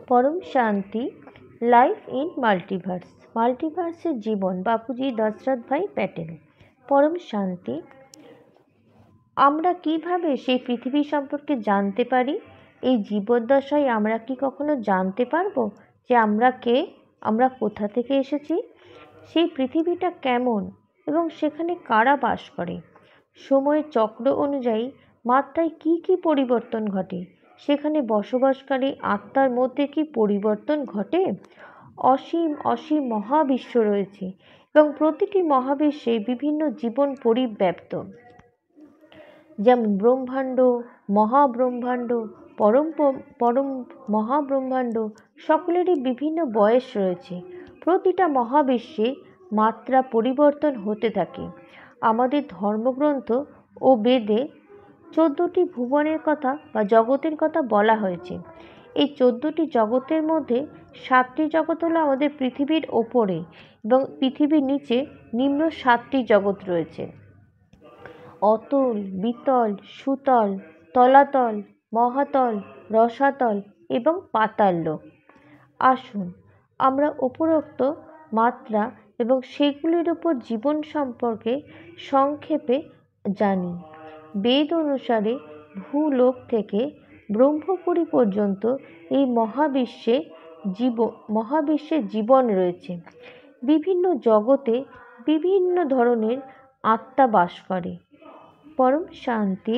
পরম শান্তি, life in multiverse, মাল্টিভার্সের জীবন, বাপুজি দশরথ ভাই প্যাটেল। পরম শান্তি, আমরা কিভাবে সেই পৃথিবী সম্পর্কে জানতে পারি? এই জীবদ্দশায় আমরা কি কখনো জানতে পারবো যে আমরা কে, আমরা কোথা থেকে এসেছি, সেই পৃথিবীটা কেমন এবং সেখানে কারা বাস করে? সময়ের চক্র অনুযায়ী মাত্রায় কি কি পরিবর্তন ঘটে? সেখানে বসবাসকারী আত্মার মধ্যে কি পরিবর্তন ঘটে? অসীম অসীম মহাবিশ্ব রয়েছে এবং প্রতিটি মহাবিশ্বে বিভিন্ন জীবন পরিব্যাপ্ত, যেমন ব্রহ্মাণ্ড, মহাব্রহ্মাণ্ড, পরম পরম মহাব্রহ্মাণ্ড, সকলেরই বিভিন্ন বয়স রয়েছে। প্রতিটা মহাবিশ্বে মাত্রা পরিবর্তন হতে থাকে। আমাদের ধর্মগ্রন্থ ও বেদে 14টি ভুবনের কথা বা জগতের কথা বলা হয়েছে। এই 14টি জগতের মধ্যে 7টি জগৎ হলো আমাদের পৃথিবীর ওপরে এবং পৃথিবীর নিচে নিম্ন 7টি জগৎ রয়েছে: অতল, বিতল, সুতল, তলাতল, মহাতল, রসাতল এবং পাতাল লোক। আসুন আমরা উপরোক্ত মাত্রা এবং সেগুলির উপর জীবন সম্পর্কে সংক্ষেপে জানি। বেদ অনুসারে ভূলোক থেকে ব্রহ্মপুরী পর্যন্ত এই মহাবিশ্বে জীবন রয়েছে। বিভিন্ন জগতে বিভিন্ন ধরনের আত্মা বাস করে। পরম শান্তি।